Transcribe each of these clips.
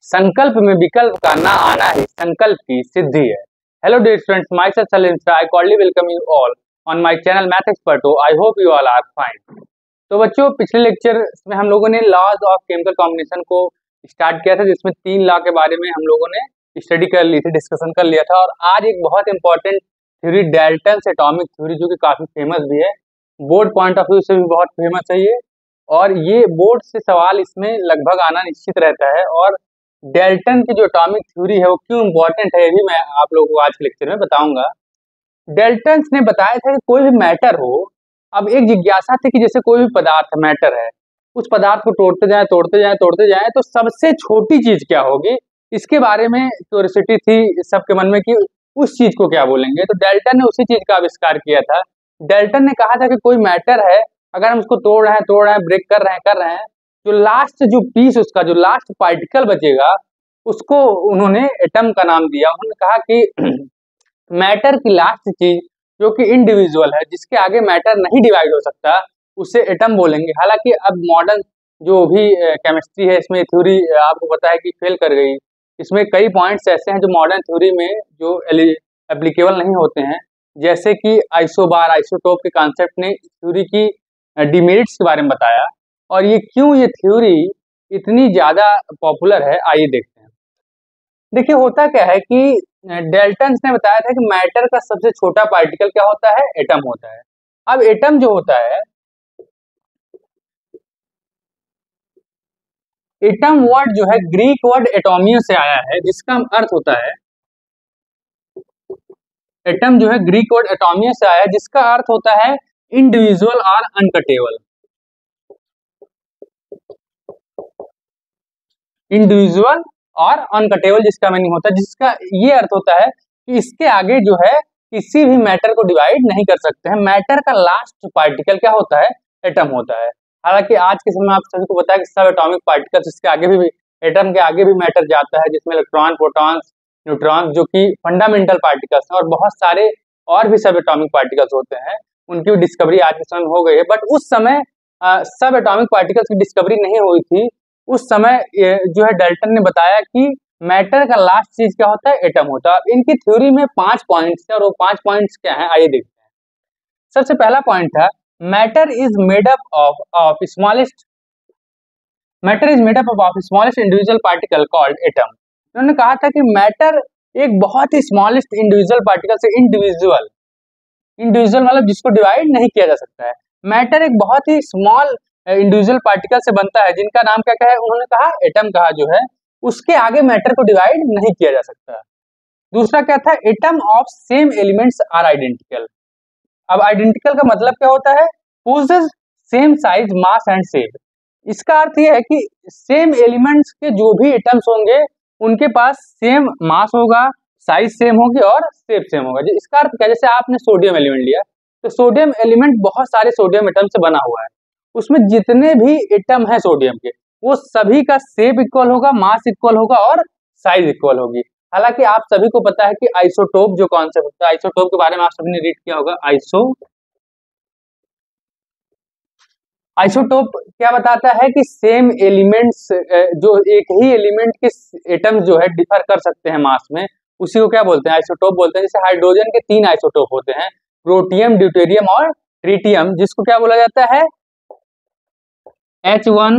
संकल्प में विकल्प का ना आना ही संकल्प की सिद्धि है। Hello dear students, myself Salim I cordially welcome you all on my channel math experto. I hope you all are fine. तो बच्चों, पिछले लेक्चर में हम लोगों ने लॉज ऑफ केमिकल कॉम्बिनेशन को स्टार्ट किया था, जिसमें 3 लॉ के बारे में हम लोगों ने स्टडी कर ली थी, डिस्कशन कर लिया था। और आज एक बहुत important theory, Dalton's atomic theory, जो कि काफी फेमस भी है, बोर्ड पॉइंट ऑफ व्यू से भी बहुत फेमस है ये। और ये बोर्ड से सवाल इसमें लगभग आना निश्चित रहता है। और डाल्टन की जो एटॉमिक थ्योरी है वो क्यों इंपॉर्टेंट है, ये भी मैं आप लोगों को आज के लेक्चर में बताऊंगा। डाल्टन ने बताया था कि कोई भी मैटर हो, अब एक जिज्ञासा थी कि जैसे कोई भी पदार्थ मैटर है, उस पदार्थ को तोड़ते जाए तो सबसे छोटी चीज क्या होगी, इसके बारे में क्यूरियोसिटी थी सबके मन में कि उस चीज को क्या बोलेंगे। तो डाल्टन ने उसी चीज का आविष्कार किया था। डाल्टन ने कहा था कि कोई मैटर है, अगर हम उसको तोड़ रहे हैं, ब्रेक कर रहे हैं, जो लास्ट जो पीस, उसका जो लास्ट पार्टिकल बचेगा, उसको उन्होंने एटम का नाम दिया। उन्होंने कहा कि मैटर की लास्ट चीज जो कि इंडिविजुअल है, जिसके आगे मैटर नहीं डिवाइड हो सकता, उसे एटम बोलेंगे। हालांकि अब मॉडर्न जो भी केमिस्ट्री है, इसमें थ्योरी आपको पता है कि फेल कर गई। इसमें कई पॉइंट्स ऐसे हैं जो मॉडर्न थ्योरी में जो एप्लीकेबल नहीं होते हैं, जैसे कि आइसोबार, आइसोटोप के कॉन्सेप्ट ने थ्योरी की डिमेरिट्स के बारे में बताया। और ये क्यों ये थ्योरी इतनी ज्यादा पॉपुलर है, आइए देखते हैं। देखिए, होता क्या है कि डाल्टन ने बताया था कि मैटर का सबसे छोटा पार्टिकल क्या होता है, एटम होता है। अब एटम जो होता है, एटम वर्ड जो है ग्रीक वर्ड एटोमियो से आया है, जिसका अर्थ होता है, एटम जो है ग्रीक वर्ड एटोमियो से आया है, जिसका अर्थ होता है इंडिविजुअल और अनकटेबल। इंडिविजुअल और अनकटेबल जिसका मीनिंग होता है, जिसका ये अर्थ होता है कि इसके आगे जो है किसी भी मैटर को डिवाइड नहीं कर सकते हैं। मैटर का लास्ट पार्टिकल क्या होता है, एटम होता है। हालांकि आज के समय आप सभी को पता है कि सब एटॉमिक पार्टिकल्स, इसके आगे भी एटम के आगे भी मैटर जाता है, जिसमें इलेक्ट्रॉन, प्रोटॉन्स, न्यूट्रॉन, जो कि फंडामेंटल पार्टिकल्स हैं। और बहुत सारे और भी सब एटॉमिक पार्टिकल्स होते हैं, उनकी डिस्कवरी आज के समय में हो गई है। बट उस समय सब एटॉमिक पार्टिकल्स की डिस्कवरी नहीं हुई थी। उस समय जो है डाल्टन ने बताया कि मैटर का लास्ट चीज क्या होता है, एटम होता है। इनकी थ्योरी में 5 पॉइंट्स हैं, और वो 5 पॉइंट्स क्या हैं, आइए देखते हैं। सबसे पहला पॉइंट था, matter is made up of smallest individual particle called atom. उन्होंने कहा था कि मैटर एक बहुत ही स्मॉलेस्ट इंडिविजुअल पार्टिकल से, इंडिविजुअल मतलब जिसको डिवाइड नहीं किया जा सकता है। मैटर एक बहुत ही स्मॉल इंडिविजुअल पार्टिकल से बनता है, जिनका नाम क्या है, उन्होंने कहा एटम कहा, जो है उसके आगे मैटर को डिवाइड नहीं किया जा सकता। दूसरा क्या था, atom of same elements are identical. अब आइडेंटिकल का मतलब क्या होता है, possess same size, mass and shape. इसका अर्थ यह है कि सेम एलिमेंट्स के जो भी एटम्स होंगे, उनके पास सेम मास होगा, साइज सेम होगी और शेप सेम होगा। इसका अर्थ क्या, जैसे आपने सोडियम एलिमेंट लिया, तो सोडियम एलिमेंट बहुत सारे सोडियम एटम से बना हुआ है। उसमें जितने भी एटम है सोडियम के, वो सभी का शेप इक्वल होगा, मास इक्वल होगा और साइज इक्वल होगी। हालांकि आप सभी को पता है कि आइसोटोप जो कॉन्सेप्ट होता है, आइसोटोप के बारे में आप सभी ने रीड किया होगा। आइसोटोप क्या बताता है कि सेम एलिमेंट्स, जो एक ही एलिमेंट के एटम जो है डिफर कर सकते हैं मास में, उसी को क्या बोलते हैं, आइसोटोप बोलते हैं। जैसे हाइड्रोजन के 3 आइसोटोप होते हैं, प्रोटियम, ड्यूटेरियम और ट्रिटियम, जिसको क्या बोला जाता है, H1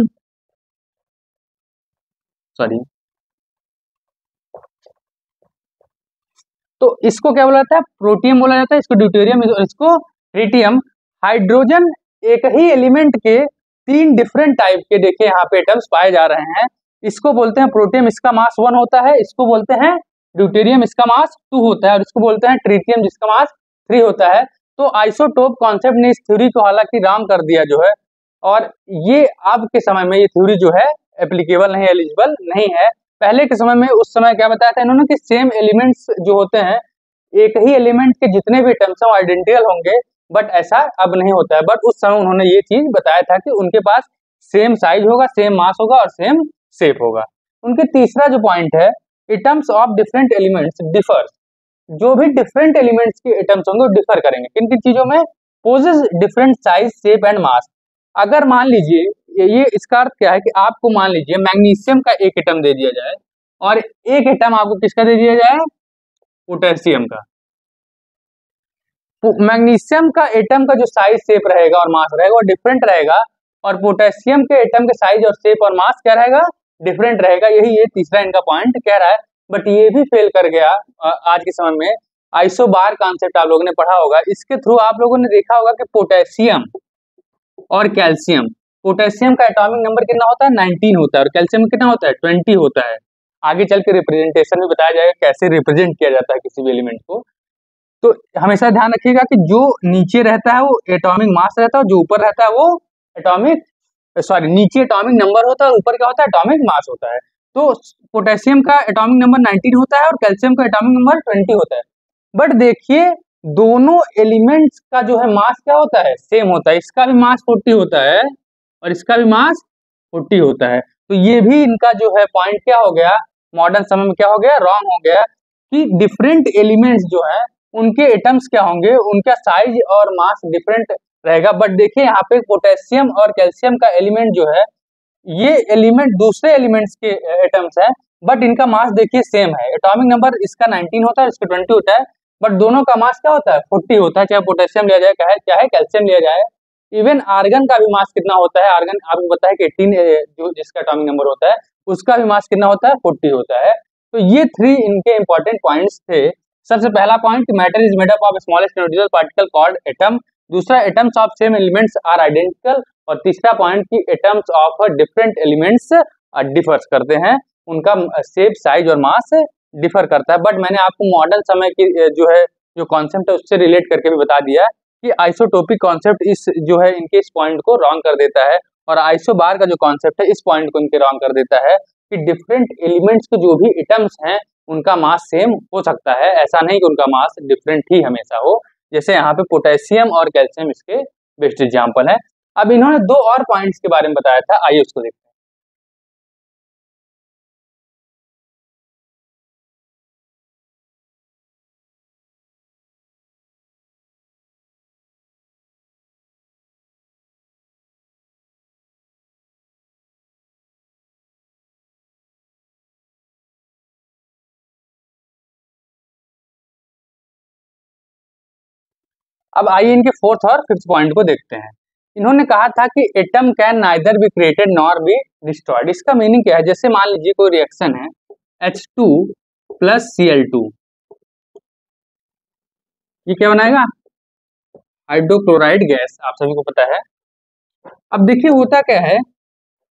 तो इसको क्या बोला जाता है, प्रोटियम बोला जाता है, इसको ड्यूटेरियम, इसको ट्रिटियम। हाइड्रोजन एक ही एलिमेंट के 3 डिफरेंट टाइप के, देखिए यहाँ पे एटम्स पाए जा रहे हैं। इसको बोलते हैं प्रोटियम, इसका मास 1 होता है। इसको बोलते हैं ड्यूटेरियम, इसका मास 2 होता है। और इसको बोलते हैं ट्रिटियम, जिसका मास 3 होता है। तो आइसोटोप कॉन्सेप्ट ने इस थ्योरी को हालांकि राम कर दिया जो है, और ये अब के समय में ये थ्योरी जो है एप्लीकेबल नहीं, एलिजिबल नहीं है। पहले के समय में, उस समय क्या बताया था इन्होंने कि सेम एलिमेंट्स जो होते हैं, एक ही एलिमेंट के जितने भी एटम्स हैं वो आइडेंटिकल होंगे, बट ऐसा अब नहीं होता है। बट उस समय उन्होंने ये चीज बताया था कि उनके पास सेम साइज होगा, सेम मास होगा और सेम शेप होगा। उनके तीसरा जो पॉइंट है, atoms of different elements differ. जो भी डिफरेंट एलिमेंट्स के एटम्स होंगे वो डिफर करेंगे किन किन चीजों में, possess different size, shape and mass. अगर मान लीजिए, ये इसका अर्थ क्या है कि आपको मान लीजिए मैग्नीशियम का एक एटम दे दिया जाए, और एक एटम आपको किसका दे दिया जाए, पोटेशियम का। मैग्नीशियम का एटम का जो साइज शेप रहेगा और मास रहेगा वो डिफरेंट रहेगा, और पोटेशियम के एटम के साइज और शेप और मास क्या रहेगा, डिफरेंट रहेगा। यही ये तीसरा इनका पॉइंट कह रहा है। बट ये भी फेल कर गया आज के समय में। आइसोबार कॉन्सेप्ट आप लोगों ने पढ़ा होगा, इसके थ्रू आप लोगों ने देखा होगा कि पोटेशियम और कैल्शियम, पोटेशियम का एटॉमिक नंबर कितना होता है, 19 होता है, और कैल्शियम कितना होता है, 20 होता है। आगे चल के रिप्रेजेंटेशन में बताया जाएगा कैसे रिप्रेजेंट किया जाता है किसी भी एलिमेंट को। तो हमेशा ध्यान रखिएगा कि जो नीचे रहता है वो एटॉमिक मास रहता है, और जो ऊपर रहता है वो नीचे एटॉमिक नंबर होता है और ऊपर क्या होता है, एटॉमिक मास होता है। तो पोटेशियम का एटॉमिक नंबर 19 होता है और कैल्शियम का एटॉमिक नंबर 20 होता है। बट देखिए दोनों एलिमेंट्स का जो है मास क्या होता है, सेम होता है। इसका भी मास 40 होता है और इसका भी मास 40 होता है। तो ये भी इनका जो है पॉइंट क्या हो गया, मॉडर्न समय में क्या हो गया, रॉन्ग हो गया, कि डिफरेंट एलिमेंट्स जो है उनके एटम्स क्या होंगे, उनका साइज और मास डिफरेंट रहेगा। बट देखिए यहाँ पे पोटेशियम और कैल्शियम का एलिमेंट जो है, ये एलिमेंट दूसरे एलिमेंट्स के एटम्स है, बट इनका मास देखिए सेम है। एटॉमिक नंबर इसका 19 होता है, इसका 20 होता है, बट दोनों का मास क्या होता है, 40 होता है, चाहे पोटेशियम लिया जाए चाहे कैल्शियम लिया जाए। इवन आर्गन का भी मास कितना होता है, आर्गन आपको पता है कि 18 जो जिसका एटॉमिक नंबर होता है उसका भी मास कितना होता है, 40 होता है। तो ये 3 इनके इंपॉर्टेंट पॉइंट्स थे। सबसे पहला point, matter is made up of smallest individual particle called atom. दूसरा, atoms of same elements are identical. और तीसरा पॉइंट कि atoms of different elements differs करते हैं, उनका शेप साइज और मास डिफर करता है। बट मैंने आपको मॉडर्न समय की जो कॉन्सेप्ट है उससे रिलेट करके भी बता दिया कि आइसोटोपिक कॉन्सेप्ट इस जो है इनके इस पॉइंट को रॉन्ग कर देता है, और आइसोबार का जो कॉन्सेप्ट है इस पॉइंट को इनके रॉन्ग कर देता है कि डिफरेंट एलिमेंट्स के जो भी एटम्स हैं उनका मास सेम हो सकता है, ऐसा नहीं कि उनका मास डिफरेंट ही हमेशा हो। जैसे यहाँ पे पोटेशियम और कैल्शियम इसके बेस्ट एग्जाम्पल है। अब इन्होंने 2 और पॉइंट्स के बारे में बताया था, आइए उसको देखते हैं। अब आइए इनके 4th और 5th पॉइंट को देखते हैं। इन्होंने कहा था कि atom can neither be created nor be destroyed. इसका मीनिंग क्या है, जैसे मान लीजिए कोई रिएक्शन है H2 प्लस Cl2, ये क्या बनाएगा, हाइड्रोक्लोराइड गैस, आप सभी को पता है। अब देखिए होता क्या है,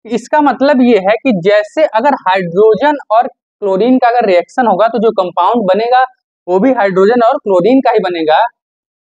इसका मतलब ये है कि जैसे अगर हाइड्रोजन और क्लोरीन का अगर रिएक्शन होगा तो जो कंपाउंड बनेगा वो भी हाइड्रोजन और क्लोरीन का ही बनेगा।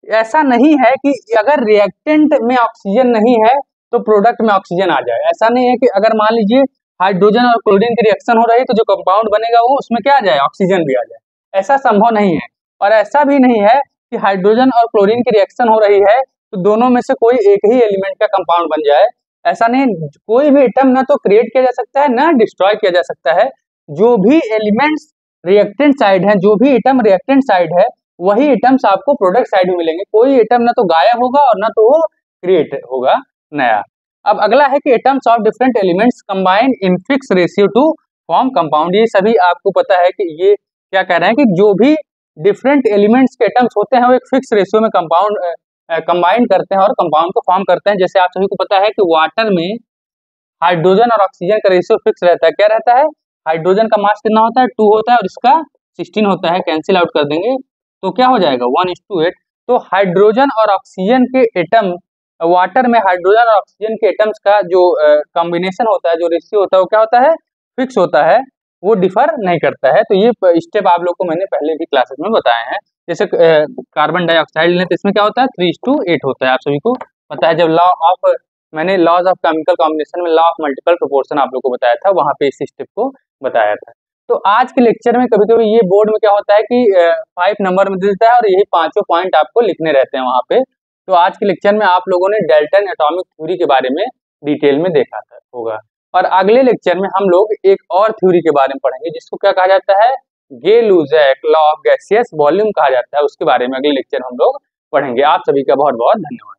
ऐसा नहीं है कि अगर रिएक्टेंट में ऑक्सीजन नहीं है तो प्रोडक्ट में ऑक्सीजन आ जाए। ऐसा नहीं है कि अगर मान लीजिए हाइड्रोजन और क्लोरीन की रिएक्शन हो रही है तो जो कंपाउंड बनेगा वो उसमें क्या आ जाए, ऑक्सीजन भी आ जाए। ऐसा संभव नहीं है। और ऐसा भी नहीं है कि हाइड्रोजन और क्लोरीन की रिएक्शन हो रही है तो दोनों में से कोई एक ही एलिमेंट का कंपाउंड बन जाए। ऐसा नहीं, कोई भी एटम ना तो क्रिएट किया जा सकता है ना डिस्ट्रॉय किया जा सकता है। जो भी एलिमेंट्स रिएक्टेंट साइड है, जो भी एटम रिएक्टेंट साइड है, वही एटम्स आपको प्रोडक्ट साइड में मिलेंगे। कोई एटम ना तो गायब होगा और ना तो वो क्रिएट होगा नया। अब अगला है कि atoms of different elements combine in fix ratio two form compound. ये सभी आपको पता है कि ये क्या कह रहे हैं कि जो भी डिफरेंट एलिमेंट्स के एटम्स होते हैं वो एक फिक्स रेशियो में कंपाउंड कंबाइन करते हैं और कंपाउंड को फॉर्म करते हैं। जैसे आप सभी को पता है कि वाटर में हाइड्रोजन और ऑक्सीजन का रेशियो फिक्स रहता है। क्या रहता है, हाइड्रोजन का मास कितना होता है, 2 होता है, और इसका 16 होता है। कैंसिल आउट कर देंगे तो क्या हो जाएगा, 1:8। तो हाइड्रोजन और ऑक्सीजन के एटम, वाटर में हाइड्रोजन और ऑक्सीजन के एटम्स का जो कॉम्बिनेशन होता है, जो रेशियो होता है, वो क्या होता है, फिक्स होता है, वो डिफर नहीं करता है। तो ये स्टेप आप लोग को मैंने पहले भी क्लासेस में बताए हैं। जैसे कार्बन डाइऑक्साइड लें तो इसमें क्या होता है, 3:8 होता है, आप सभी को पता है। जब मैंने लॉज ऑफ केमिकल कॉम्बिनेशन में लॉ ऑफ मल्टीपल प्रोपोर्शन आप लोग को बताया था, वहां पे इस स्टेप को बताया था। तो आज के लेक्चर में कभी कभी ये बोर्ड में क्या होता है कि 5 नंबर में देता है और यही 5 पॉइंट आपको लिखने रहते हैं वहां पे। तो आज के लेक्चर में आप लोगों ने डाल्टन एटॉमिक थ्योरी के बारे में डिटेल में देखा था होगा, और अगले लेक्चर में हम लोग एक और थ्योरी के बारे में पढ़ेंगे जिसको क्या कहा जाता है, गे-लुजैक लॉ ऑफ गैसियस वॉल्यूम कहा जाता है। उसके बारे में अगले लेक्चर हम लोग पढ़ेंगे। आप सभी का बहुत बहुत धन्यवाद।